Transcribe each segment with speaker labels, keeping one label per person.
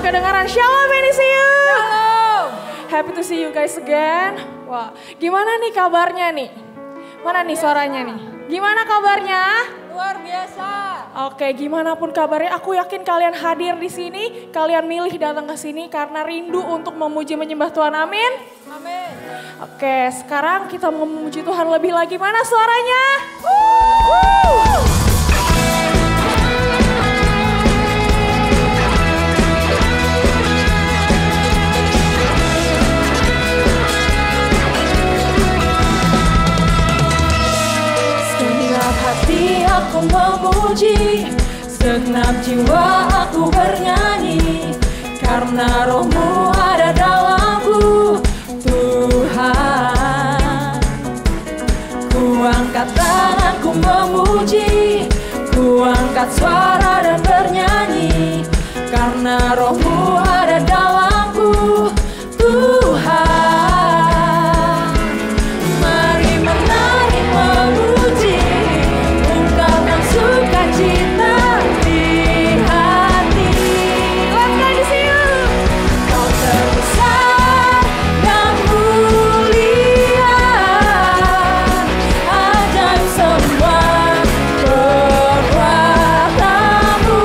Speaker 1: kedengaran. Shalom NCU.
Speaker 2: Shalom.
Speaker 1: Happy to see you guys again. Wah, gimana nih kabarnya nih? Mana nih suaranya nih? Gimana kabarnya?
Speaker 2: Luar biasa.
Speaker 1: Oke, gimana pun kabarnya, aku yakin kalian hadir di sini, kalian milih datang ke sini karena rindu untuk memuji menyembah Tuhan. Amin.
Speaker 2: Amin.
Speaker 1: Oke, sekarang kita mau memuji Tuhan lebih lagi. Mana suaranya?
Speaker 2: Hati aku memuji, segenap jiwa aku bernyanyi, karena rohmu ada dalamku, Tuhan. Ku angkat tanganku memuji, ku angkat suara dan bernyanyi, karena rohmu ada dalamku, Tuhan. Mari menari memuji, sukacita di hati. Kau terbesar dan mulia, ajaib semua perbuatanmu.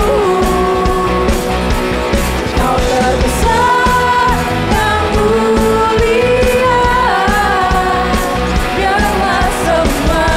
Speaker 2: Kau terbesar dan mulia, biarlah semua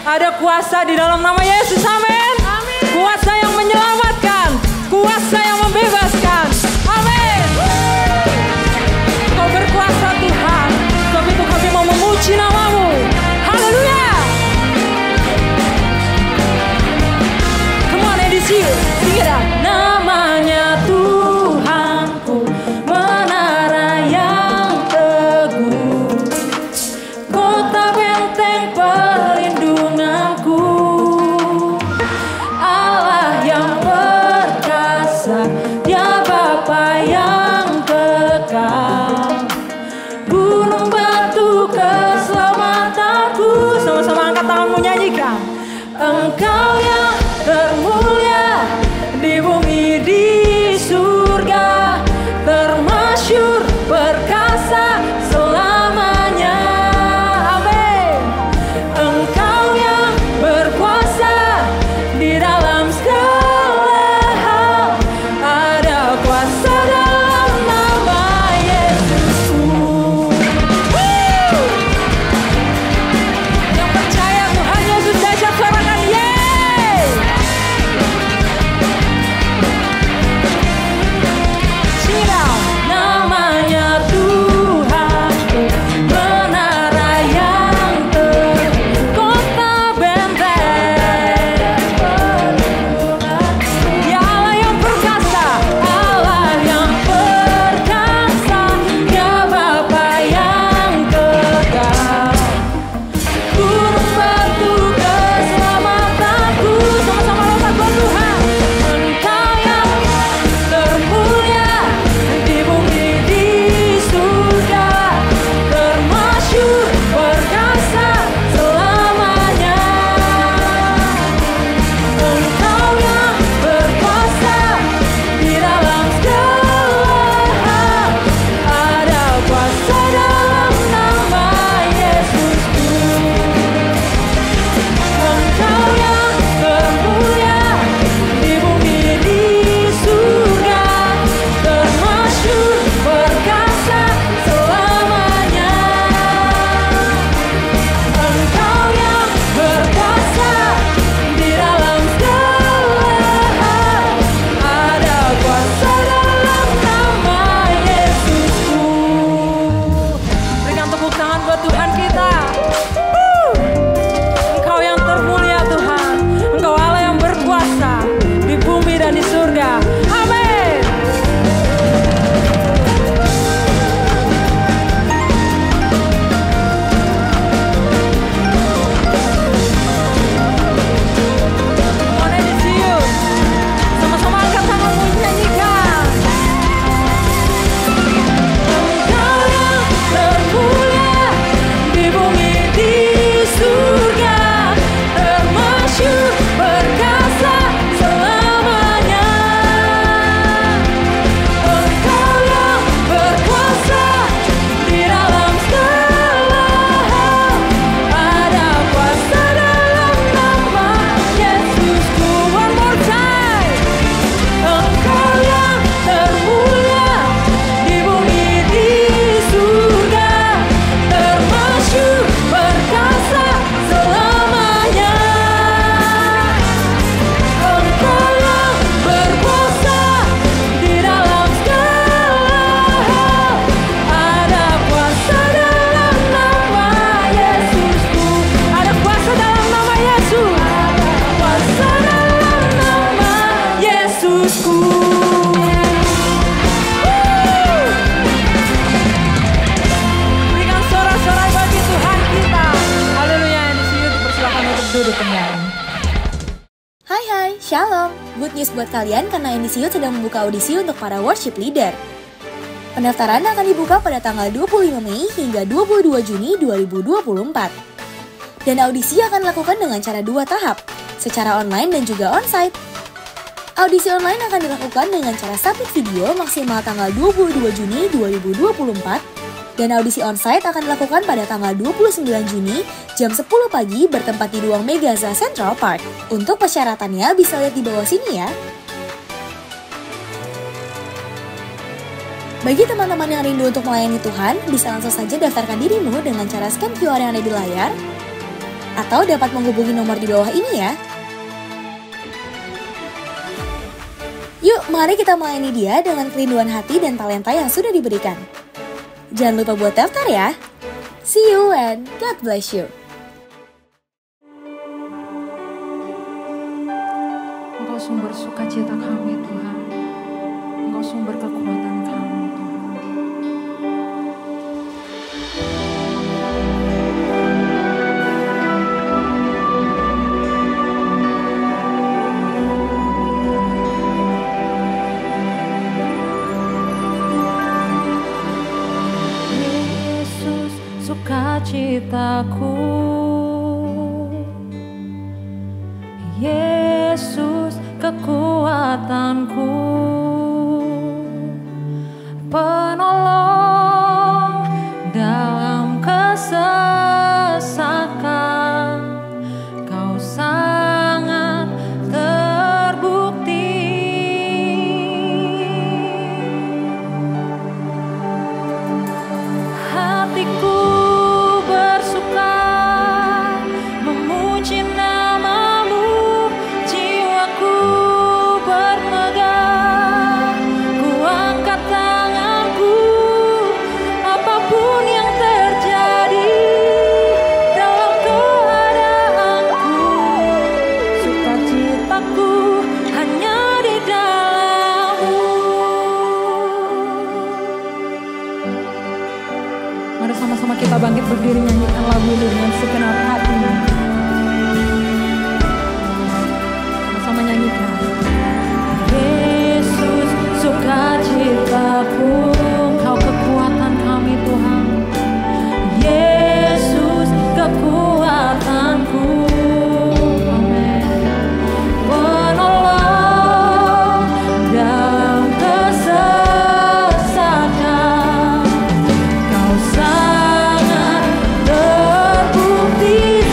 Speaker 2: ada kuasa di dalam nama Yesus, amin. Kuasa yang menyelamatkan, kuasa yang membebaskan, amin. Kau berkuasa Tuhan, sebab itu kami mau memuji nama-Mu, haleluya. Come on, Edisi, sing it out. Namanya Tuhan
Speaker 3: Shalom, good news buat kalian karena Indisiut sedang membuka audisi untuk para worship leader. Pendaftaran akan dibuka pada tanggal 25 Mei hingga 22 Juni 2024. Dan audisi akan dilakukan dengan cara 2 tahap, secara online dan juga onsite. Audisi online akan dilakukan dengan cara submit video maksimal tanggal 22 Juni 2024, dan audisi onsite akan dilakukan pada tanggal 29 Juni jam 10 pagi bertempat di ruang Megaza Central Park. Untuk persyaratannya bisa lihat di bawah sini ya. Bagi teman-teman yang rindu untuk melayani Tuhan, bisa langsung saja daftarkan dirimu dengan cara scan QR yang ada di layar, atau dapat menghubungi nomor di bawah ini ya. Yuk, mari kita melayani Dia dengan kerinduan hati dan talenta yang sudah diberikan. Jangan lupa buat daftar ya. See you and God bless you.
Speaker 2: Engkau sumber sukacita kami Tuhan. Engkau sumber kekuatan kami Tuhan. Yesus sukacitaku. Yesus kekuatanku, penolong dalam kesesakan, kau sangat terbukti. Hatiku bersuka memuji namamu, jiwaku bermegah, ku angkat tanganku, apapun yang terjadi dalam keadaanku, sukacitaku hanya di dalam-Mu. Mari sama-sama kita bangkit berdiri nyanyikan lagu ini dengan segenap hati. Sama nyanyikan. Yesus sukacitaku, Kau kekuatan kami Tuhan. Yesus kekuatanku. Amin. Penolong dalam kesesakan, Kau sangat terbukti.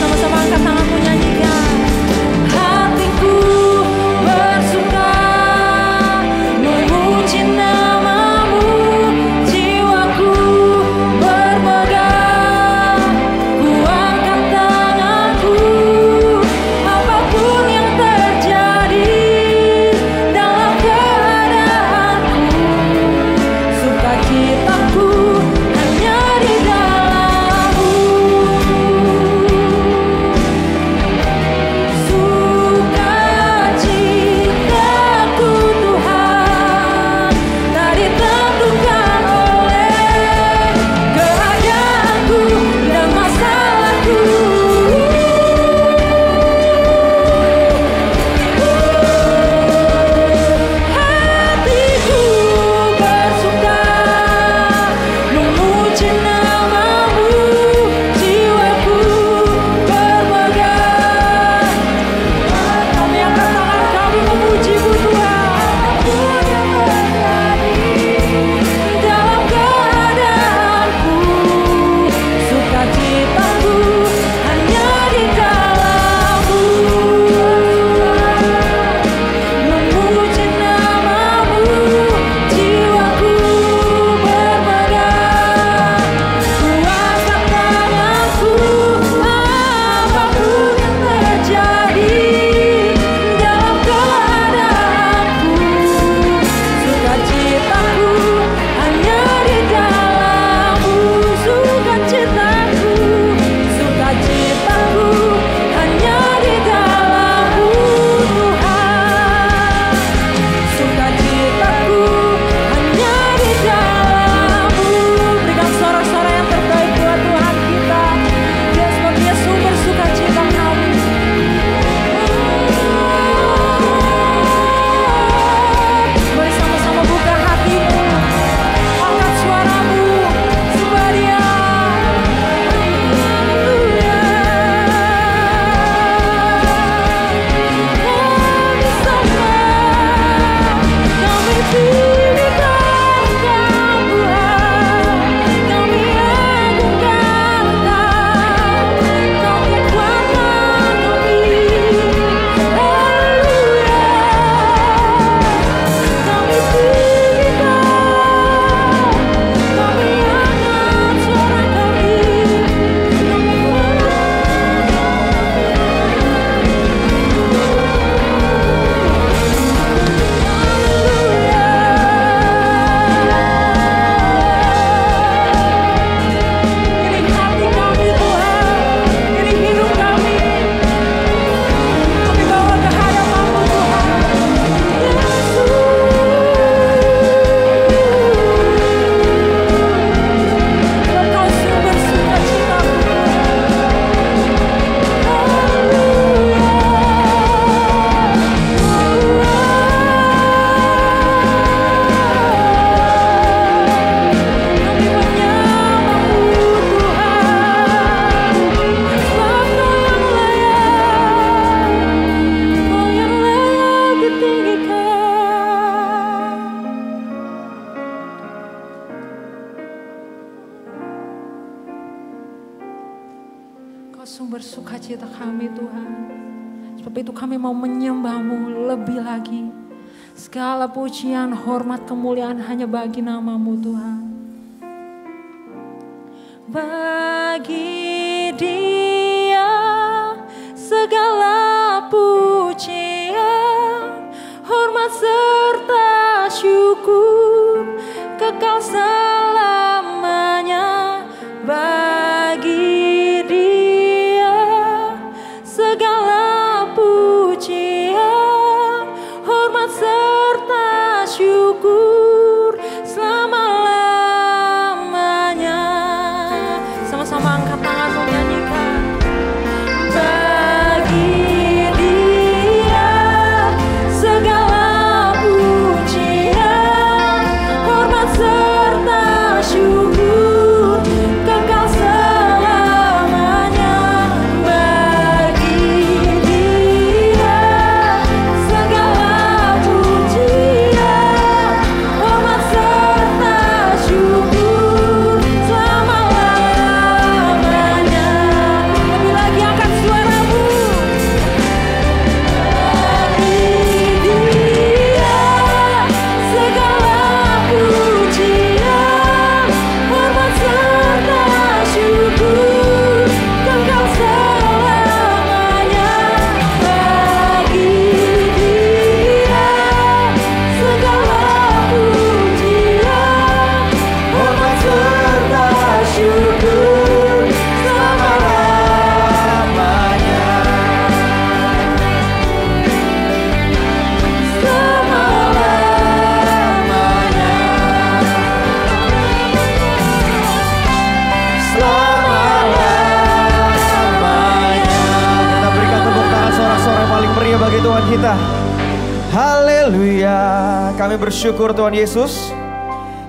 Speaker 2: sumber sukacita kami Tuhan. Sebab itu kami mau menyembah-Mu lebih lagi. Segala pujian, hormat, kemuliaan hanya bagi nama-Mu Tuhan. Bagi Dia segala pujian, hormat serta syukur kekal selamanya. Bagi Dia segala pujian, hormat serta syukur selama-lamanya. Sama-sama angkat tangan menyanyikan. Bagi Dia segala pujian, hormat serta syukur kekal selamanya. Bagi Dia segala pujian, hormat serta syukur selama-lamanya. Lebih lagi angkat suaramu.
Speaker 4: Bagi Tuhan kita. Haleluya. Kami bersyukur Tuhan Yesus,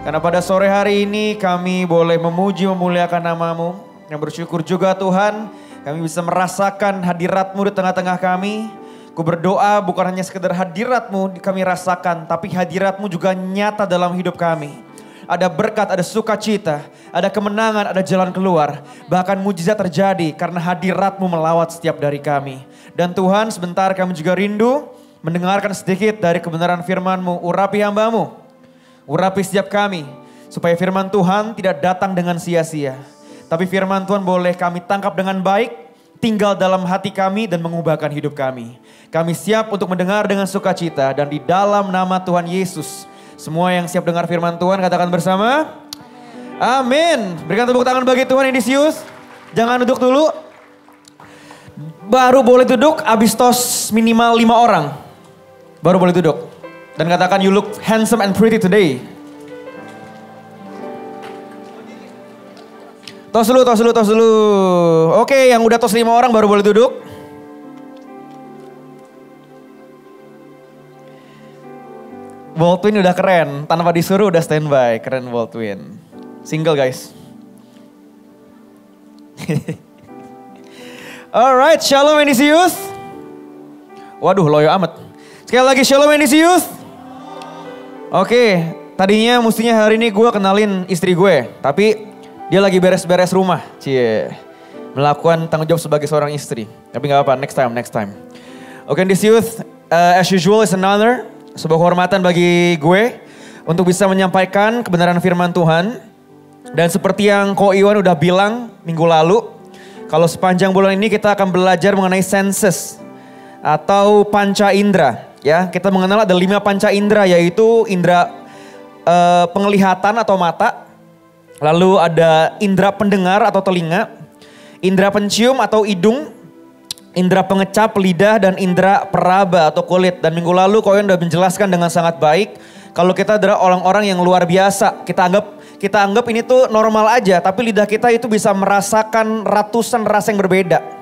Speaker 4: karena pada sore hari ini kami boleh memuji memuliakan nama-Mu. Yang bersyukur juga Tuhan, kami bisa merasakan hadirat-Mu di tengah-tengah kami. Ku berdoa bukan hanya sekedar hadirat-Mu kami rasakan, tapi hadirat-Mu juga nyata dalam hidup kami. Ada berkat, ada sukacita, ada kemenangan, ada jalan keluar. Bahkan mujizat terjadi karena hadirat-Mu melawat setiap dari kami. Dan Tuhan, sebentar kami juga rindu mendengarkan sedikit dari kebenaran firman-Mu. Urapi hamba-Mu, urapi setiap kami, supaya firman Tuhan tidak datang dengan sia-sia. Tapi firman Tuhan boleh kami tangkap dengan baik, tinggal dalam hati kami dan mengubahkan hidup kami. Kami siap untuk mendengar dengan sukacita, dan di dalam nama Tuhan Yesus, semua yang siap dengar firman Tuhan katakan bersama, amin. Berikan tepuk tangan bagi Tuhan Indisius. Jangan duduk dulu. Baru boleh duduk abis tos minimal 5 orang. Baru boleh duduk. Dan katakan, you look handsome and pretty today. Tos dulu, tos dulu, tos dulu. Oke, yang udah tos 5 orang baru boleh duduk. Baldwin udah keren, tanpa disuruh udah standby. Keren Baldwin. Single guys. Alright, Shalom Indisius. Waduh, loyo amat. Sekali lagi Shalom Indisius. Oke, tadinya mestinya hari ini gue kenalin istri gue, tapi dia lagi beres-beres rumah. Cie, melakukan tanggung jawab sebagai seorang istri. Tapi gak apa-apa, next time. Oke Indisius, as usual is an honor, sebuah kehormatan bagi gue untuk bisa menyampaikan kebenaran firman Tuhan. Dan seperti yang Ko Iwan udah bilang minggu lalu, kalau sepanjang bulan ini kita akan belajar mengenai senses atau panca indera. Ya, kita mengenal ada 5 panca indera, yaitu indera penglihatan atau mata, lalu ada indera pendengar atau telinga, indera pencium atau hidung, indera pengecap lidah, dan indera peraba atau kulit. Dan minggu lalu Koyon udah menjelaskan dengan sangat baik kalau kita adalah orang-orang yang luar biasa. Kita anggap ini tuh normal aja, tapi lidah kita itu bisa merasakan ratusan rasa yang berbeda.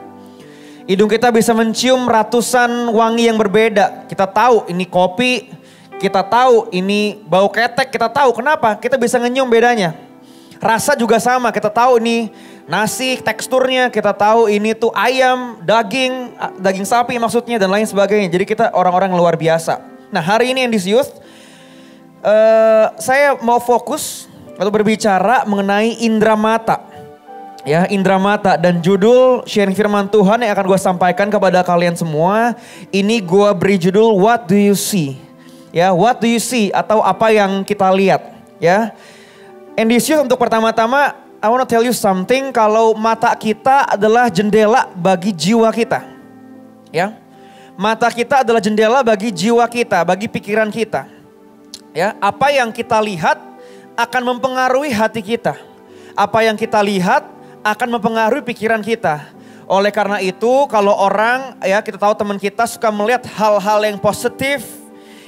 Speaker 4: Hidung kita bisa mencium ratusan wangi yang berbeda. Kita tahu ini kopi, kita tahu ini bau ketek, kita tahu kenapa, kita bisa ngenyum bedanya. Rasa juga sama, kita tahu ini nasi teksturnya, kita tahu ini tuh ayam, daging sapi maksudnya, dan lain sebagainya. Jadi kita orang-orang yang luar biasa. Nah hari ini Indisius, saya mau fokus atau berbicara mengenai indera mata. ya, indera mata, dan judul sharing firman Tuhan yang akan gue sampaikan kepada kalian semua, ini gue beri judul What Do You See? Ya, what do you see, atau apa yang kita lihat, ya. And this year untuk pertama-tama, I want to tell you something, kalau mata kita adalah jendela bagi jiwa kita. Ya. Mata kita adalah jendela bagi jiwa kita, bagi pikiran kita. Ya, apa yang kita lihat akan mempengaruhi hati kita. Apa yang kita lihat akan mempengaruhi pikiran kita. Oleh karena itu, kalau orang, ya kita tahu teman kita suka melihat hal-hal yang positif,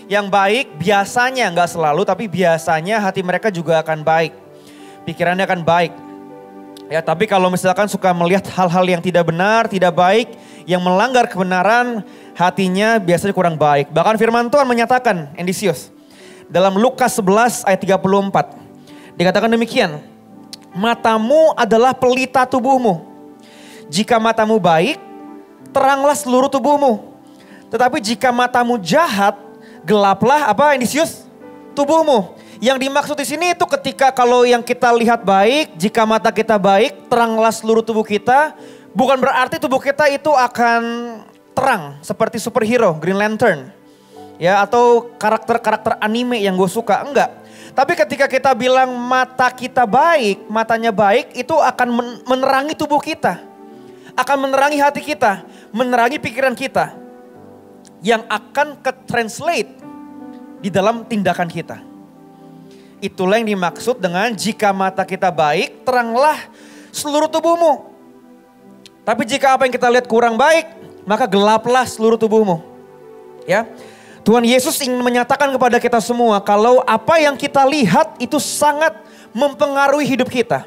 Speaker 4: yang baik, biasanya, nggak selalu, tapi biasanya hati mereka juga akan baik. Pikirannya akan baik. Ya, tapi kalau misalkan suka melihat hal-hal yang tidak benar, tidak baik, yang melanggar kebenaran, hatinya biasanya kurang baik. Bahkan firman Tuhan menyatakan, Endisius, dalam Lukas 11 ayat 34, dikatakan demikian, matamu adalah pelita tubuhmu. Jika matamu baik, teranglah seluruh tubuhmu. Tetapi jika matamu jahat, gelaplah apa Endisius? Tubuhmu. Yang dimaksud di sini itu ketika kalau yang kita lihat baik, jika mata kita baik, teranglah seluruh tubuh kita. Bukan berarti tubuh kita itu akan terang seperti superhero, Green Lantern. Ya, atau karakter-karakter anime yang gue suka, enggak. Tapi ketika kita bilang mata kita baik, matanya baik, itu akan menerangi tubuh kita. Akan menerangi hati kita, menerangi pikiran kita. Yang akan ke-translate di dalam tindakan kita. Itulah yang dimaksud dengan jika mata kita baik, teranglah seluruh tubuhmu. Tapi jika apa yang kita lihat kurang baik, maka gelaplah seluruh tubuhmu. Ya. Tuhan Yesus ingin menyatakan kepada kita semua kalau apa yang kita lihat itu sangat mempengaruhi hidup kita.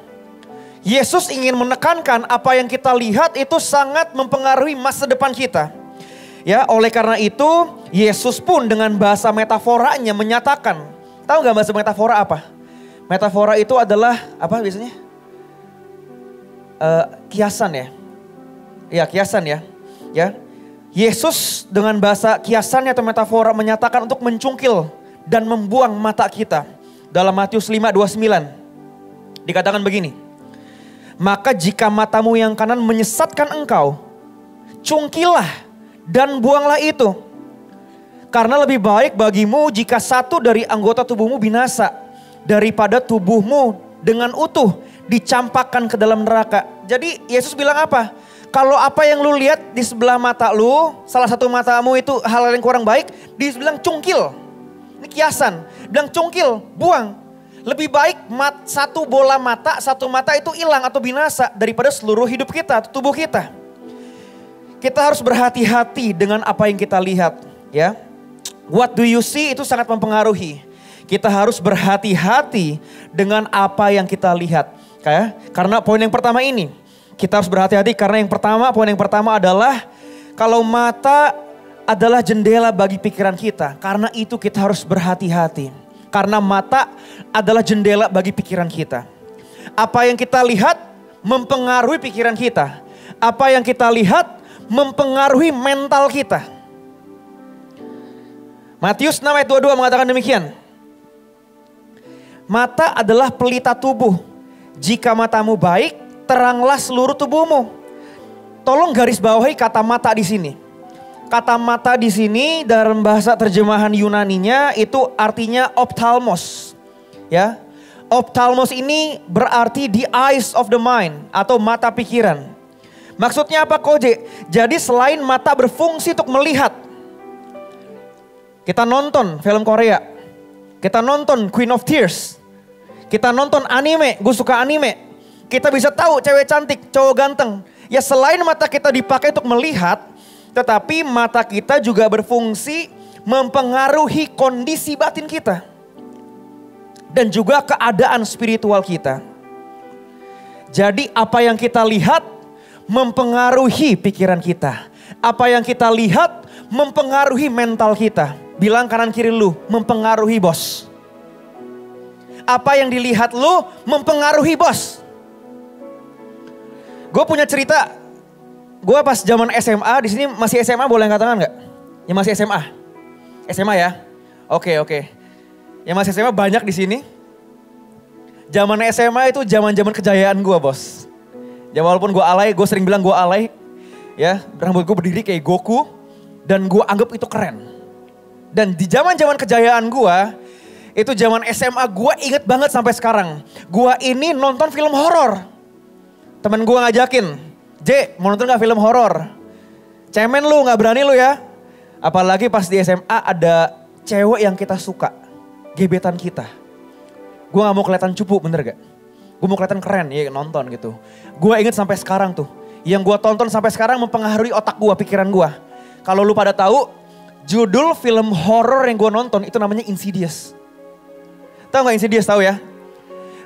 Speaker 4: Yesus ingin menekankan apa yang kita lihat itu sangat mempengaruhi masa depan kita. Ya, oleh karena itu Yesus pun dengan bahasa metaforanya menyatakan, tahu gak bahasa metafora apa? Metafora itu adalah apa biasanya? Kiasan ya. Ya, kiasan ya. Ya. Yesus dengan bahasa kiasannya atau metafora menyatakan untuk mencungkil dan membuang mata kita. Dalam Matius 5:29 dikatakan begini. Maka jika matamu yang kanan menyesatkan engkau, cungkilah dan buanglah itu. Karena lebih baik bagimu jika satu dari anggota tubuhmu binasa daripada tubuhmu dengan utuh dicampakkan ke dalam neraka. Jadi Yesus bilang apa? Kalau apa yang lu lihat di sebelah mata lu, salah satu matamu itu hal yang kurang baik, dibilang cungkil. Ini kiasan, bilang cungkil, buang. Lebih baik satu bola mata, satu mata itu hilang atau binasa daripada seluruh hidup kita, tubuh kita. Kita harus berhati-hati dengan apa yang kita lihat, ya. What do you see itu sangat mempengaruhi. Kita harus berhati-hati dengan apa yang kita lihat, ya. Karena poin yang pertama ini, kita harus berhati-hati karena poin yang pertama adalah kalau mata adalah jendela bagi pikiran kita. Karena itu kita harus berhati-hati. Karena mata adalah jendela bagi pikiran kita. Apa yang kita lihat mempengaruhi pikiran kita. Apa yang kita lihat mempengaruhi mental kita. Matius 6 ayat 22 mengatakan demikian. Mata adalah pelita tubuh. Jika matamu baik, teranglah seluruh tubuhmu. Tolong garis bawahi kata mata di sini. Kata mata di sini dalam bahasa terjemahan Yunaninya itu artinya ophthalmos. Ya. Ophthalmos ini berarti the eyes of the mind atau mata pikiran. Maksudnya apa Koje? Jadi selain mata berfungsi untuk melihat. Kita nonton film Korea. Kita nonton Queen of Tears. Kita nonton anime, gue suka anime. Kita bisa tahu cewek cantik, cowok ganteng. Ya selain mata kita dipakai untuk melihat, tetapi mata kita juga berfungsi mempengaruhi kondisi batin kita. Dan juga keadaan spiritual kita. Jadi apa yang kita lihat mempengaruhi pikiran kita. Apa yang kita lihat mempengaruhi mental kita. Bilang kanan kiri lu, mempengaruhi bos. Apa yang dilihat lu mempengaruhi bos. Gue punya cerita, gue pas zaman SMA, di sini masih SMA boleh angkat tangan nggak? Yang masih SMA? SMA ya? Oke. Yang masih SMA banyak di sini. Zaman SMA itu zaman kejayaan gue bos. Ya walaupun gue alay, gue sering bilang gue alay. Ya, rambut gue berdiri kayak Goku. Dan gue anggap itu keren. Dan di zaman-zaman kejayaan gue, itu zaman SMA gue inget banget sampai sekarang. Gue ini nonton film horor. Temen gue ngajakin, J mau nonton gak film horor? Cemen lu, gak berani lu ya. Apalagi pas di SMA ada cewek yang kita suka. Gebetan kita. Gue gak mau kelihatan cupu, bener gak? Gue mau kelihatan keren, ya nonton gitu. Gue inget sampai sekarang tuh. Yang gue tonton sampai sekarang mempengaruhi otak gue, pikiran gue. Kalau lu pada tahu, judul film horor yang gue nonton itu namanya Insidious. Tahu gak Insidious, tahu ya?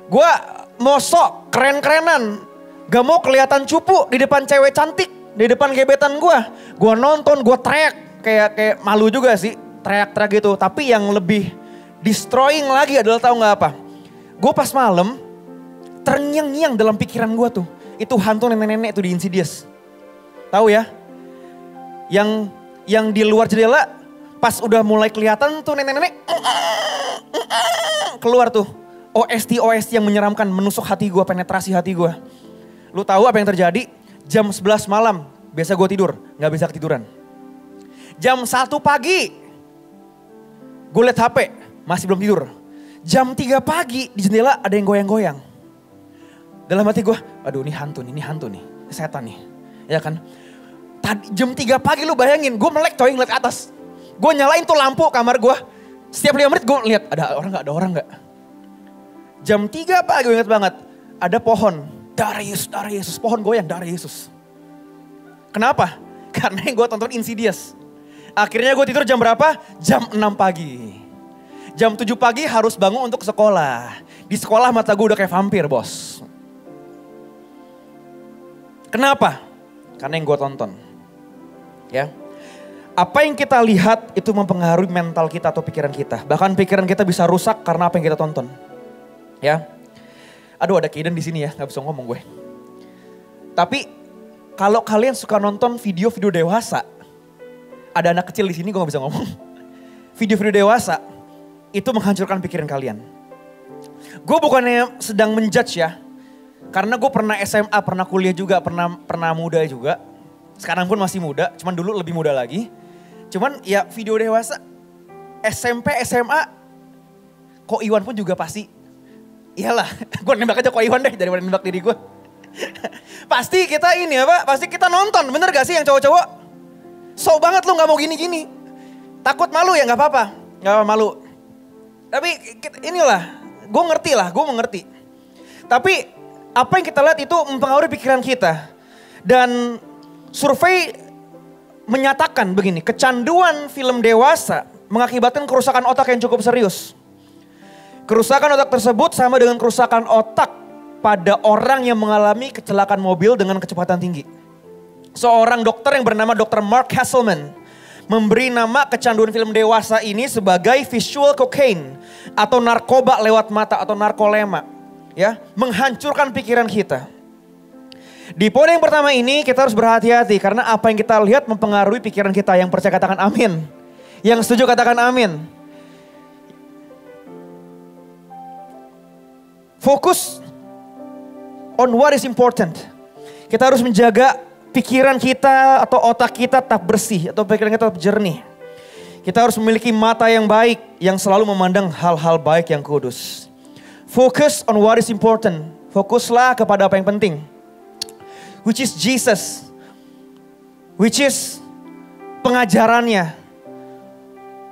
Speaker 4: Gue mau sok keren-kerenan. Gak mau kelihatan cupu di depan cewek cantik. Di depan gebetan gue. Gue nonton, gue teriak. Kayak malu juga sih. Teriak-teriak gitu. Tapi yang lebih destroying lagi adalah tahu gak apa? Gue pas malam terngiang-ngiang dalam pikiran gue tuh. Itu hantu nenek-nenek tuh di Insidious. Tahu ya? Yang di luar jendela pas udah mulai kelihatan tuh nenek-nenek keluar tuh. OST yang menyeramkan, menusuk hati gue, penetrasi hati gue. Lu tahu apa yang terjadi? Jam 11 malam, biasa gue tidur, gak bisa ketiduran. Jam 1 pagi, gue liat HP, masih belum tidur. Jam 3 pagi di jendela ada yang goyang-goyang. Dalam hati gue, aduh ini hantu nih, setan nih. Ya kan? Tadi jam 3 pagi lu bayangin, gue melek coy ngeliat ke atas. Gue nyalain tuh lampu kamar gue. Setiap 5 menit gue lihat ada orang gak? Jam 3 pagi gue inget banget. Ada pohon, darah Yesus. Pohon goyang, darah Yesus. Kenapa? Karena yang gue tonton Insidious. Akhirnya gue tidur jam berapa? Jam 6 pagi. Jam 7 pagi harus bangun untuk sekolah. Di sekolah mata gue udah kayak vampir bos. Kenapa? Karena yang gue tonton. Ya. Apa yang kita lihat itu mempengaruhi mental kita atau pikiran kita. Bahkan pikiran kita bisa rusak karena apa yang kita tonton. Ya. Aduh ada Kaiden di sini ya, gak bisa ngomong gue. Tapi kalau kalian suka nonton video-video dewasa. Ada anak kecil di sini gue gak bisa ngomong. Video-video dewasa itu menghancurkan pikiran kalian. Gue bukannya sedang menjudge ya. Karena gue pernah SMA, pernah kuliah juga, pernah muda juga. Sekarang pun masih muda, cuman dulu lebih muda lagi. Cuman ya video dewasa, SMP, SMA, Ko Iwan pun juga pasti. Iyalah, gue nembak aja Ko Iwan deh daripada nembak diri gue. Pasti kita ini apa, pasti kita nonton, bener gak sih yang cowok-cowok? So banget lu gak mau gini-gini. Takut malu ya gak apa-apa, gak apa malu. Tapi inilah, gue mengerti. Tapi apa yang kita lihat itu mempengaruhi pikiran kita. Dan survei menyatakan begini, kecanduan film dewasa mengakibatkan kerusakan otak yang cukup serius. Kerusakan otak tersebut sama dengan kerusakan otak pada orang yang mengalami kecelakaan mobil dengan kecepatan tinggi. Seorang dokter yang bernama Dr. Mark Hasselman memberi nama kecanduan film dewasa ini sebagai visual cocaine atau narkoba lewat mata atau narkolema. Ya, menghancurkan pikiran kita. Di poin yang pertama ini kita harus berhati-hati karena apa yang kita lihat mempengaruhi pikiran kita. Yang percaya katakan amin. Yang setuju katakan amin. Fokus on what is important. Kita harus menjaga pikiran kita atau otak kita tetap bersih atau pikiran kita tetap jernih. Kita harus memiliki mata yang baik yang selalu memandang hal-hal baik yang kudus. Focus on what is important. Fokuslah kepada apa yang penting. Which is Jesus. Which is pengajarannya.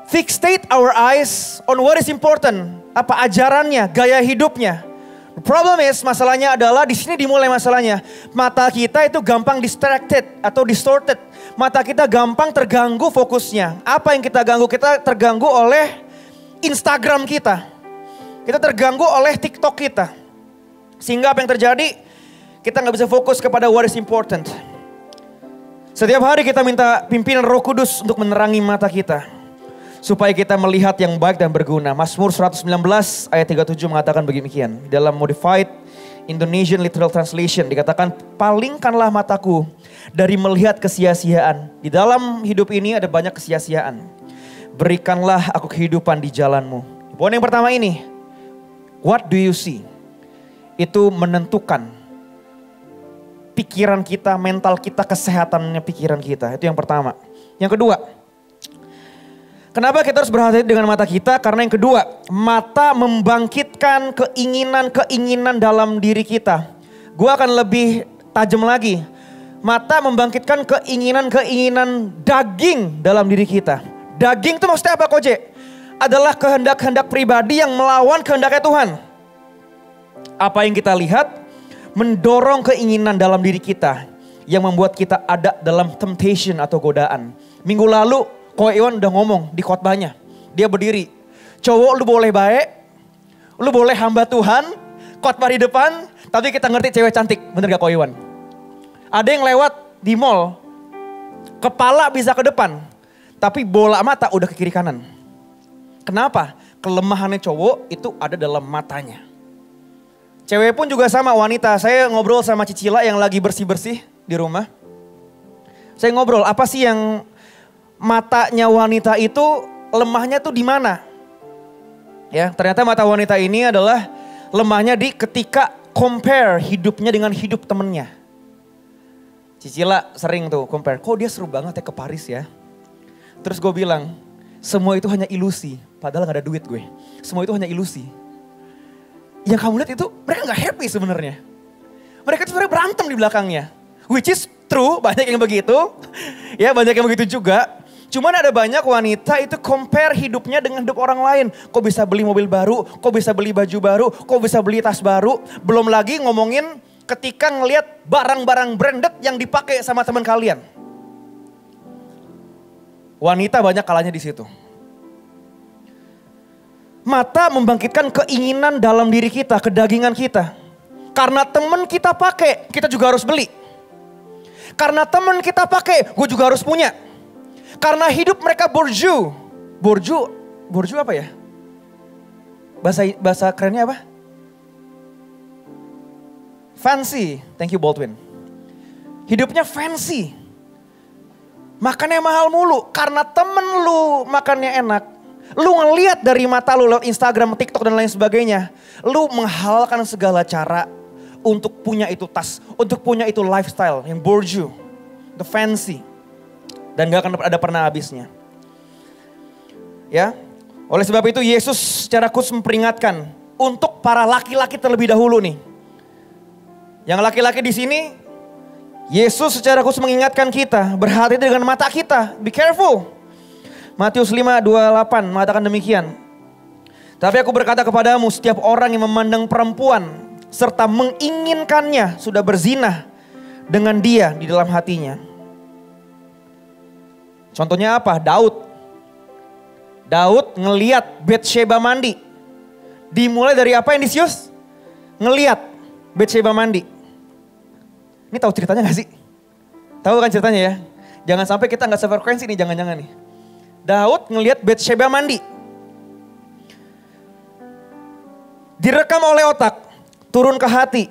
Speaker 4: Fixate our eyes on what is important. Apa ajarannya, gaya hidupnya. The problem is, masalahnya adalah di sini dimulai masalahnya. Mata kita itu gampang distracted atau distorted. Mata kita gampang terganggu fokusnya. Apa yang kita ganggu? Kita terganggu oleh Instagram kita. Kita terganggu oleh TikTok kita. Sehingga apa yang terjadi? Kita gak bisa fokus kepada what is important. Setiap hari kita minta pimpinan Roh Kudus untuk menerangi mata kita. Supaya kita melihat yang baik dan berguna. Mazmur 119 ayat 37 mengatakan beginian. Dalam Modified Indonesian Literal Translation dikatakan, palingkanlah mataku dari melihat kesia-siaan. Di dalam hidup ini ada banyak kesia-siaan. Berikanlah aku kehidupan di jalanmu. Poin yang pertama ini, what do you see? Itu menentukan pikiran kita, mental kita, kesehatannya pikiran kita. Itu yang pertama. Yang kedua, kenapa kita harus berhati-hati dengan mata kita? Karena yang kedua, mata membangkitkan keinginan-keinginan dalam diri kita. Gue akan lebih tajam lagi. Mata membangkitkan keinginan-keinginan daging dalam diri kita. Daging itu maksudnya apa, Koje? Adalah kehendak-kehendak pribadi yang melawan kehendaknya Tuhan. Apa yang kita lihat mendorong keinginan dalam diri kita yang membuat kita ada dalam temptation atau godaan. Minggu lalu Ko Iwan udah ngomong di khotbahnya. Dia berdiri, cowok lu boleh baik, lu boleh hamba Tuhan, khotbah di depan, tapi kita ngerti cewek cantik, bener gak Ko Iwan? Ada yang lewat di mall, kepala bisa ke depan, tapi bola mata udah ke kiri kanan. Kenapa? Kelemahannya cowok itu ada dalam matanya. Cewek pun juga sama, wanita. Saya ngobrol sama Cicila yang lagi bersih-bersih di rumah. Saya ngobrol, apa sih yang matanya wanita itu lemahnya tuh di mana? Ya, ternyata mata wanita ini adalah lemahnya di ketika compare hidupnya dengan hidup temennya. Cicila sering tuh compare, kok dia seru banget ya ke Paris ya. Terus gue bilang, semua itu hanya ilusi, padahal gak ada duit gue. Semua itu hanya ilusi. Yang kamu lihat itu mereka gak happy sebenarnya. Mereka itu sebenarnya berantem di belakangnya. Which is true, banyak yang begitu. Ya banyak yang begitu juga. Cuman ada banyak wanita itu compare hidupnya dengan hidup orang lain. Kok bisa beli mobil baru, kok bisa beli baju baru, kok bisa beli tas baru. Belum lagi ngomongin ketika ngelihat barang-barang branded yang dipakai sama teman kalian. Wanita banyak kalahnya di situ. Mata membangkitkan keinginan dalam diri kita, kedagingan kita. Karena teman kita pakai, kita juga harus beli. Karena teman kita pakai, gue juga harus punya. Karena hidup mereka borju. Borju apa ya? Bahasa kerennya apa? Fancy. Thank you Baldwin. Hidupnya fancy. Makannya mahal mulu. Karena temen lu makannya enak. Lu ngeliat dari mata lu lewat Instagram, TikTok dan lain sebagainya. Lu menghalalkan segala cara untuk punya itu tas. Untuk punya itu lifestyle yang borju. The fancy. Dan gak akan ada pernah habisnya. Ya. Oleh sebab itu Yesus secara khusus memperingatkan. Untuk para laki-laki terlebih dahulu nih. Yang laki-laki di sini. Yesus secara khusus mengingatkan kita. Berhati-hati dengan mata kita. Be careful. Matius 5:28 mengatakan demikian. Tapi aku berkata kepadamu, setiap orang yang memandang perempuan serta menginginkannya sudah berzina dengan dia di dalam hatinya. Contohnya apa? Daud ngeliat Batsheba mandi. Dimulai dari apa yang disius? Ngeliat Batsheba mandi. Ini tahu ceritanya gak sih? Tahu kan ceritanya ya? Jangan sampai kita gak sefrekuensi nih, jangan-jangan nih. Daud ngelihat Batsheba mandi. Direkam oleh otak, turun ke hati,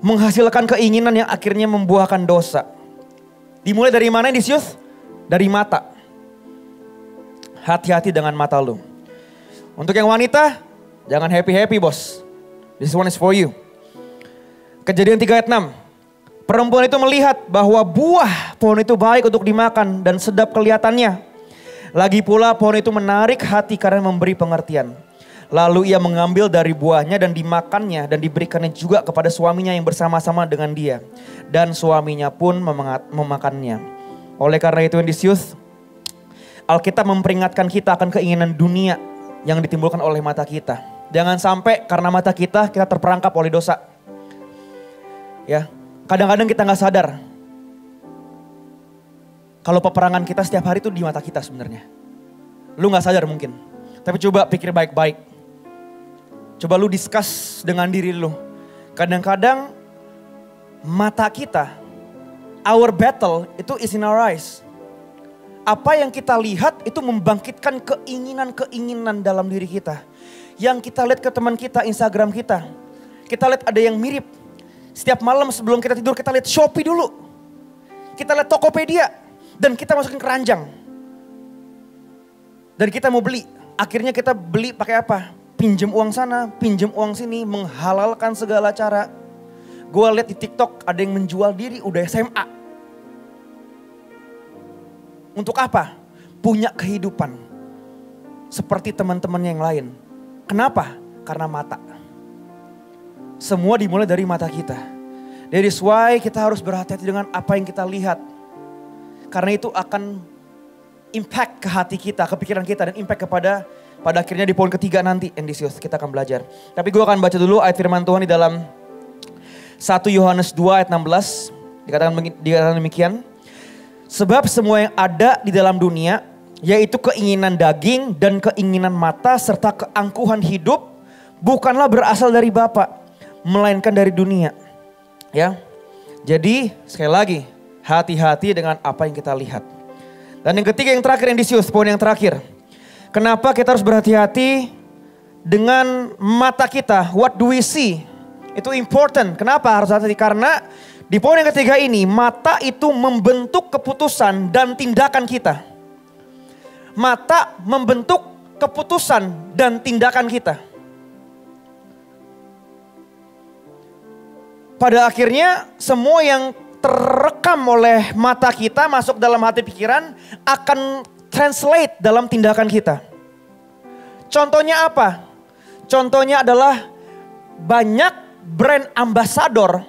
Speaker 4: menghasilkan keinginan yang akhirnya membuahkan dosa. Dimulai dari mana yang disius? Dari mata. Hati-hati dengan mata lu. Untuk yang wanita, jangan happy-happy bos. This one is for you. Kejadian 3 ayat 6. Perempuan itu melihat bahwa buah pohon itu baik untuk dimakan dan sedap kelihatannya. Lagi pula pohon itu menarik hati karena memberi pengertian. Lalu ia mengambil dari buahnya dan dimakannya dan diberikannya juga kepada suaminya yang bersama-sama dengan dia. Dan suaminya pun memakannya. Oleh karena itu Endisius, Alkitab memperingatkan kita akan keinginan dunia yang ditimbulkan oleh mata kita. Jangan sampai karena mata kita terperangkap oleh dosa. Ya, kadang-kadang kita nggak sadar. Kalau peperangan kita setiap hari itu di mata kita sebenarnya. Lu gak sadar mungkin. Tapi coba pikir baik-baik. Coba lu discuss dengan diri lu. Kadang-kadang mata kita, our battle itu is in our eyes. Apa yang kita lihat itu membangkitkan keinginan-keinginan dalam diri kita. Yang kita lihat ke teman kita, Instagram kita. Kita lihat ada yang mirip. Setiap malam sebelum kita tidur kita lihat Shopee dulu. Kita lihat Tokopedia. Dan kita masukin keranjang. Dan kita mau beli. Akhirnya kita beli pakai apa? Pinjam uang sana, pinjam uang sini. Menghalalkan segala cara. gue lihat di TikTok ada yang menjual diri udah SMA. Untuk apa? Punya kehidupan. Seperti teman-temannya yang lain. Kenapa? Karena mata. Semua dimulai dari mata kita. That is why kita harus berhati-hati dengan apa yang kita lihat. Karena itu akan impact ke hati kita, ke pikiran kita. Dan impact kepada pada akhirnya di poin ketiga nanti Endisius kita akan belajar. Tapi gue akan baca dulu ayat firman Tuhan di dalam 1 Yohanes 2 ayat 16. Dikatakan demikian. Sebab semua yang ada di dalam dunia, yaitu keinginan daging dan keinginan mata serta keangkuhan hidup, bukanlah berasal dari Bapa, melainkan dari dunia. Ya, jadi sekali lagi, hati-hati dengan apa yang kita lihat. Dan yang ketiga, yang terakhir, Endisius, poin yang terakhir. Kenapa kita harus berhati-hati dengan mata kita? What do we see? Itu important. Kenapa harus hati-hati? Karena di poin yang ketiga ini, mata itu membentuk keputusan dan tindakan kita. Mata membentuk keputusan dan tindakan kita. Pada akhirnya semua yang terekam oleh mata kita masuk dalam hati pikiran akan translate dalam tindakan kita. Contohnya apa? Contohnya adalah banyak brand ambassador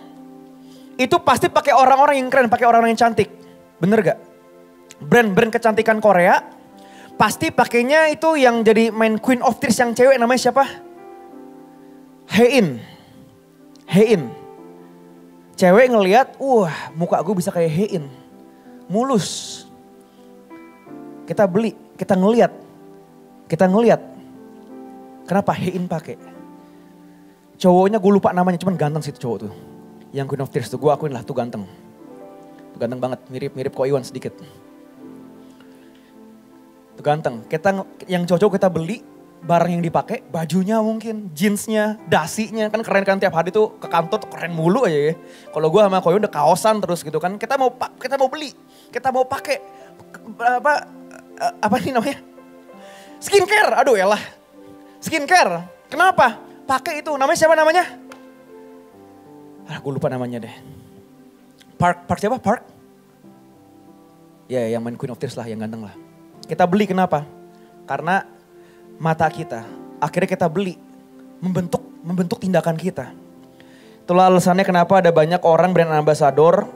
Speaker 4: itu pasti pakai orang-orang yang keren, pakai orang-orang yang cantik. Bener gak? Brand-brand kecantikan Korea pasti pakainya itu yang jadi main Queen of Tears yang cewek namanya siapa? Hein. Cewek ngelihat, wah muka gue bisa kayak Hein. Mulus. Kita beli, kita ngelihat. Kenapa Hein pakai? Cowoknya gue lupa namanya, cuman ganteng sih cowok tuh. Yang Queen of Tears tuh, gue akuin lah tuh ganteng. Tuh ganteng banget, mirip Ko Iwan sedikit. Tuh ganteng. Yang cocok kita beli, barang yang dipakai, bajunya mungkin, jeansnya, dasinya. Kan keren kan tiap hari tuh ke kantor tuh keren mulu aja ya. Kalau gue sama Ko Iwan udah kaosan terus gitu kan. Kita mau beli, kita mau pakai apa nih namanya? Skincare, aduh elah. Skincare, kenapa? Pakai itu, namanya siapa namanya? Gue lupa namanya deh. Park siapa? Park? Ya yang main Queen of Tears lah, yang ganteng lah. Kita beli kenapa? Karena mata kita. Akhirnya kita beli. Membentuk tindakan kita. Itulah alasannya kenapa ada banyak orang brand ambassador.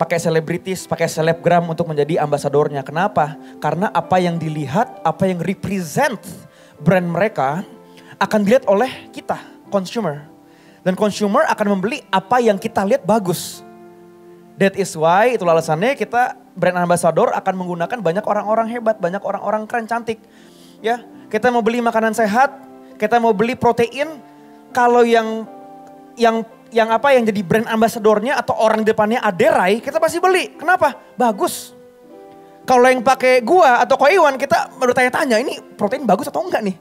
Speaker 4: Pakai selebritis, pakai selebgram untuk menjadi ambasadornya. Kenapa? Karena apa yang dilihat, apa yang represent brand mereka akan dilihat oleh kita, consumer. Dan consumer akan membeli apa yang kita lihat bagus. That is why, itulah alasannya kita brand ambassador akan menggunakan banyak orang-orang hebat, banyak orang-orang keren, cantik. Ya, kita mau beli makanan sehat, kita mau beli protein, kalau yang jadi brand ambassadornya atau orang di depannya Aderai, kita pasti beli. Kenapa? Bagus. Kalau yang pakai gua atau Ko Iwan, kita bertanya-tanya, ini protein bagus atau enggak nih?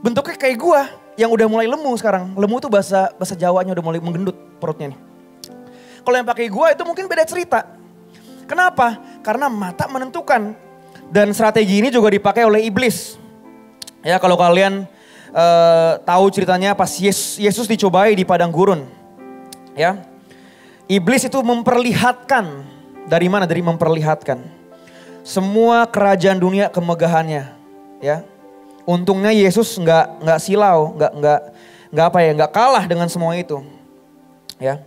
Speaker 4: Bentuknya kayak gua yang udah mulai lemu sekarang. Lemu tuh bahasa Jawanya udah mulai menggendut perutnya nih. Kalau yang pakai gua itu mungkin beda cerita. Kenapa? Karena mata menentukan. Dan strategi ini juga dipakai oleh iblis. Ya kalau kalian tahu ceritanya pas Yesus dicobai di padang gurun. Ya. Iblis itu memperlihatkan. Dari mana? Dari memperlihatkan. Semua kerajaan dunia kemegahannya. Ya. Untungnya Yesus nggak silau, nggak kalah dengan semua itu, ya.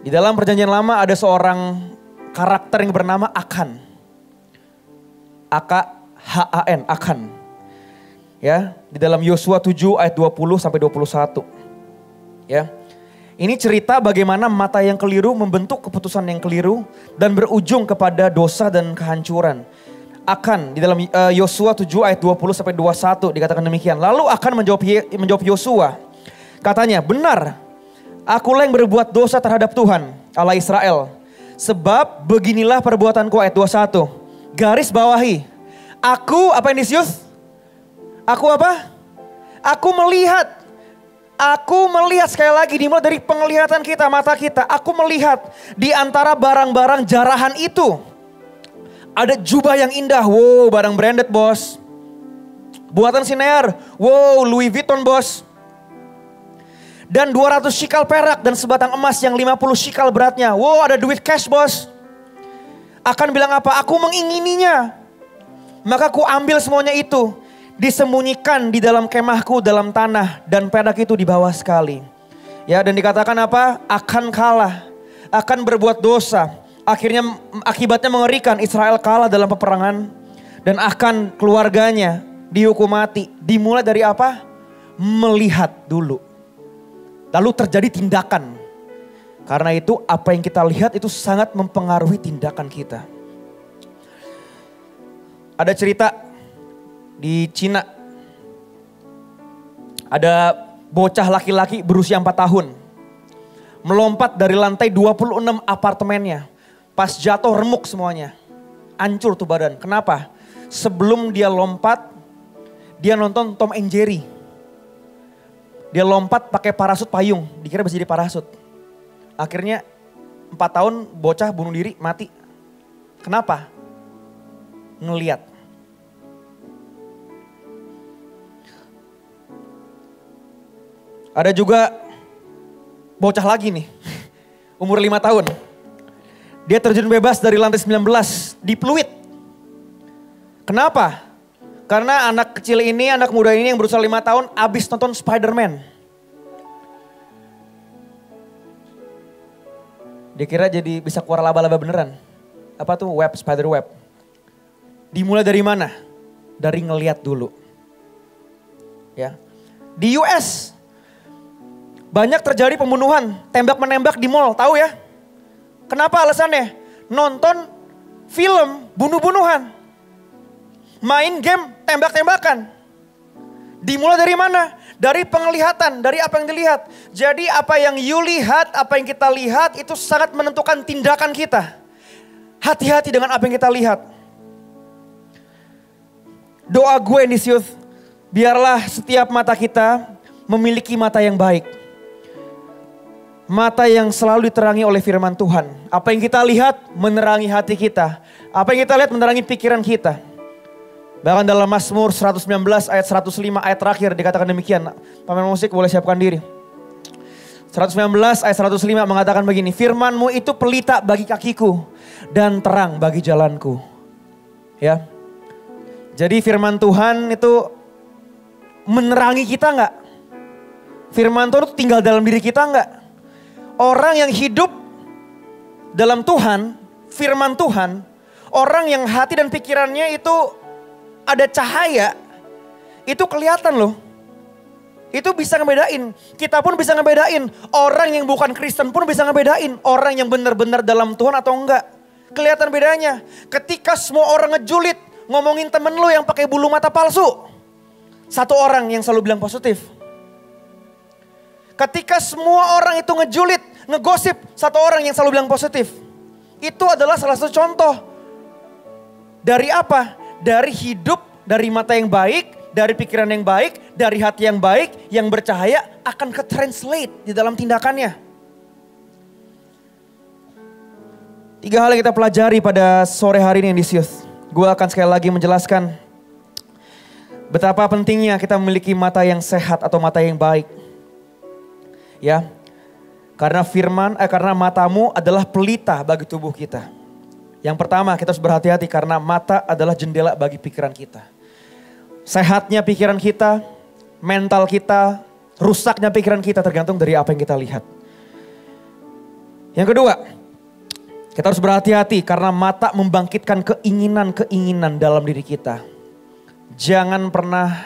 Speaker 4: Di dalam perjanjian lama ada seorang karakter yang bernama Akan, Akan, Akan, ya. Di dalam Yosua 7 ayat 20 sampai 21, ya. Ini cerita bagaimana mata yang keliru membentuk keputusan yang keliru dan berujung kepada dosa dan kehancuran. Akan di dalam Yosua 7 ayat 20 sampai 21 dikatakan demikian. Lalu Akan menjawab Yosua. Katanya, benar, akulah yang berbuat dosa terhadap Tuhan Allah Israel. Sebab beginilah perbuatanku, ayat 21. Garis bawahi. Aku, apa Endisius? Aku apa? Aku melihat sekali lagi dimulai dari penglihatan kita, mata kita. Aku melihat di antara barang-barang jarahan itu. Ada jubah yang indah, wow barang branded bos. Buatan Sinear, wow Louis Vuitton bos. Dan 200 shikal perak dan sebatang emas yang 50 shikal beratnya. Wow, ada duit cash bos. Akan bilang apa? Aku mengingininya. Maka ku ambil semuanya itu. Disembunyikan di dalam kemahku dalam tanah. Dan perak itu di bawah sekali. Ya, dan dikatakan apa? Akan kalah. Akan berbuat dosa. Akhirnya akibatnya mengerikan. Israel kalah dalam peperangan. Dan akan keluarganya dihukum mati. Dimulai dari apa? Melihat dulu. Lalu terjadi tindakan. Karena itu apa yang kita lihat itu sangat mempengaruhi tindakan kita. Ada cerita di Cina. Ada bocah laki-laki berusia 4 tahun. Melompat dari lantai 26 apartemennya. Pas jatuh remuk semuanya. Hancur tuh badan. Kenapa? Sebelum dia lompat, dia nonton Tom and Jerry. Dia lompat pakai parasut payung, dikira bisa jadi parasut. Akhirnya 4 tahun bocah bunuh diri, mati. Kenapa? Ngeliat. Ada juga bocah lagi nih, umur 5 tahun. Dia terjun bebas dari lantai 19 di Pluit. Kenapa? Karena anak kecil ini, anak muda ini yang berusia 5 tahun abis nonton Spider-Man. Dia kira jadi bisa keluar laba-laba beneran. Apa tuh web, spider web. Dimulai dari mana? Dari ngeliat dulu. Ya. Di US banyak terjadi pembunuhan, tembak-menembak di mall, tahu ya? Kenapa alasannya? Nonton film bunuh-bunuhan. Main game tembak-tembakan. Dimulai dari mana? Dari penglihatan, dari apa yang dilihat. Jadi apa yang you lihat, apa yang kita lihat itu sangat menentukan tindakan kita. Hati-hati dengan apa yang kita lihat. Doa gue nih youth, biarlah setiap mata kita memiliki mata yang baik. Mata yang selalu diterangi oleh firman Tuhan. Apa yang kita lihat menerangi hati kita. Apa yang kita lihat menerangi pikiran kita. Bahkan dalam Mazmur 119 ayat 105 ayat terakhir dikatakan demikian. Pemain musik boleh siapkan diri. 119 ayat 105 mengatakan begini. Firman-Mu itu pelita bagi kakiku dan terang bagi jalanku. Ya. Jadi firman Tuhan itu menerangi kita enggak? Firman Tuhan itu tinggal dalam diri kita enggak? Orang yang hidup dalam Tuhan, firman Tuhan, orang yang hati dan pikirannya itu ada cahaya, itu kelihatan loh. Itu bisa ngebedain. Kita pun bisa ngebedain. Orang yang bukan Kristen pun bisa ngebedain. Orang yang benar-benar dalam Tuhan atau enggak. Kelihatan bedanya. Ketika semua orang ngejulit, ngomongin temen lu yang pakai bulu mata palsu. Satu orang yang selalu bilang positif. Ketika semua orang itu ngejulit, ngegosip, satu orang yang selalu bilang positif. Itu adalah salah satu contoh. Dari apa? Dari hidup, dari mata yang baik, dari pikiran yang baik, dari hati yang baik, yang bercahaya akan ke-translate di dalam tindakannya. 3 hal yang kita pelajari pada sore hari ini di Youth. Gue akan sekali lagi menjelaskan betapa pentingnya kita memiliki mata yang sehat atau mata yang baik. Ya, karena karena matamu adalah pelita bagi tubuh kita. Yang pertama kita harus berhati-hati karena mata adalah jendela bagi pikiran kita. Sehatnya pikiran kita, mental kita, rusaknya pikiran kita tergantung dari apa yang kita lihat. Yang kedua, kita harus berhati-hati karena mata membangkitkan keinginan-keinginan dalam diri kita. Jangan pernah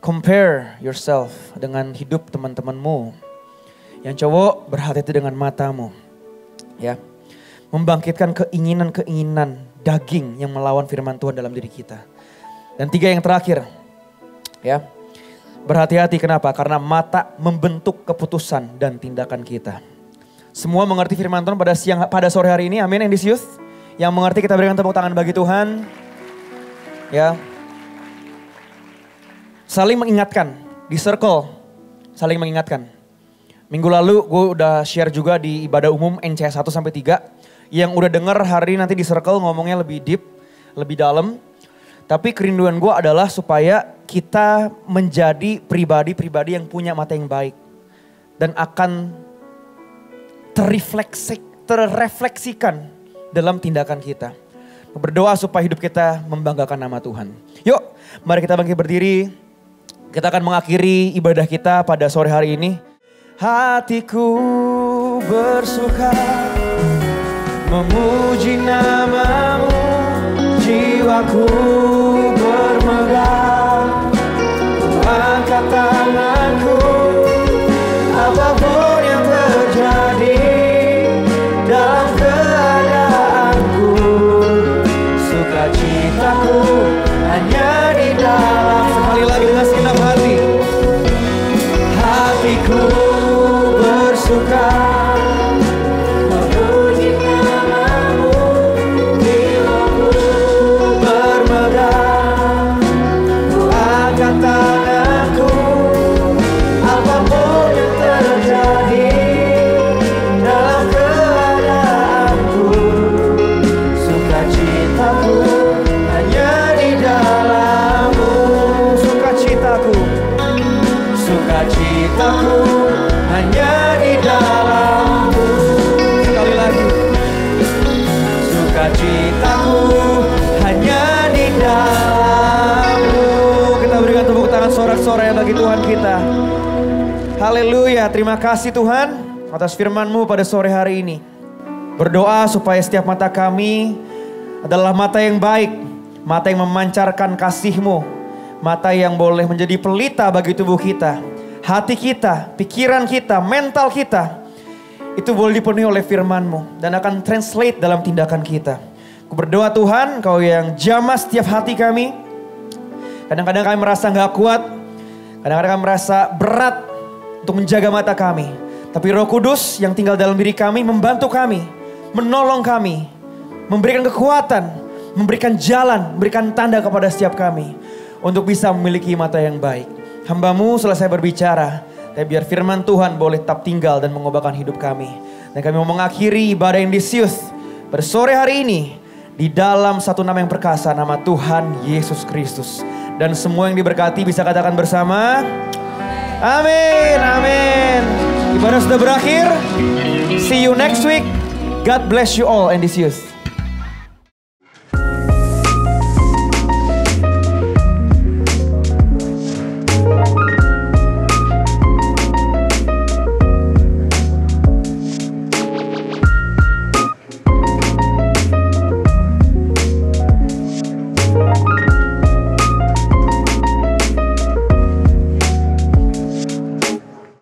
Speaker 4: compare yourself dengan hidup teman-temanmu. Yang cowok berhati-hati dengan matamu. Ya, membangkitkan keinginan-keinginan daging yang melawan firman Tuhan dalam diri kita. Dan 3 yang terakhir, ya, berhati-hati kenapa? Karena mata membentuk keputusan dan tindakan kita. Semua mengerti firman Tuhan pada sore hari ini, amin. Yang Youth, yang mengerti kita berikan tepuk tangan bagi Tuhan. Ya, saling mengingatkan di circle, saling mengingatkan. Minggu lalu gue udah share juga di ibadah umum NCS 1-3. Yang udah denger hari ini nanti di circle ngomongnya lebih deep, lebih dalam. Tapi kerinduan gue adalah supaya kita menjadi pribadi-pribadi yang punya mata yang baik. Dan akan terrefleksikan dalam tindakan kita. Berdoa supaya hidup kita membanggakan nama Tuhan. Yuk, mari kita bangkit berdiri. Kita akan mengakhiri ibadah kita pada sore hari ini. Hatiku bersuka memuji namamu, jiwaku bermegah, angkat tanganku, apapun yang terjadi dalam keadaanku, sukacitaku hanya di dalam. Sekali lagi dengan segenap hati, hatiku bersuka memuji namamu, jiwaku bermegah, ku angkat tanganku, apapun yang terjadi dalam keadaanku, sukacitaku hanya di dalammu, sukacitaku hanya di dalammu. Sekali lagi, sukacitaku hanya di dalammu. Kita berikan tepuk tangan sorak-sorai bagi Tuhan kita. Haleluya, terima kasih Tuhan atas firman-Mu pada sore hari ini. Berdoa supaya setiap mata kami adalah mata yang baik, mata yang memancarkan kasih-Mu, mata yang boleh menjadi pelita bagi tubuh kita. Hati kita, pikiran kita, mental kita, itu boleh dipenuhi oleh firman-Mu dan akan translate dalam tindakan kita. Aku berdoa Tuhan, Kau yang jamah setiap hati kami. Kadang-kadang kami merasa gak kuat, kadang-kadang kami merasa berat untuk menjaga mata kami. Tapi Roh Kudus yang tinggal dalam diri kami membantu kami, menolong kami, memberikan kekuatan, memberikan jalan, memberikan tanda kepada setiap kami untuk bisa memiliki mata yang baik. Hamba-Mu selesai berbicara, tapi biar firman Tuhan boleh tetap tinggal dan mengubahkan hidup kami. Dan kami mau mengakhiri ibadah yang disius pada sore hari ini di dalam satu nama yang perkasa, nama Tuhan Yesus Kristus. Dan semua yang diberkati bisa katakan bersama, amin, amin. Ibadah sudah berakhir. See you next week. God bless you all and disius.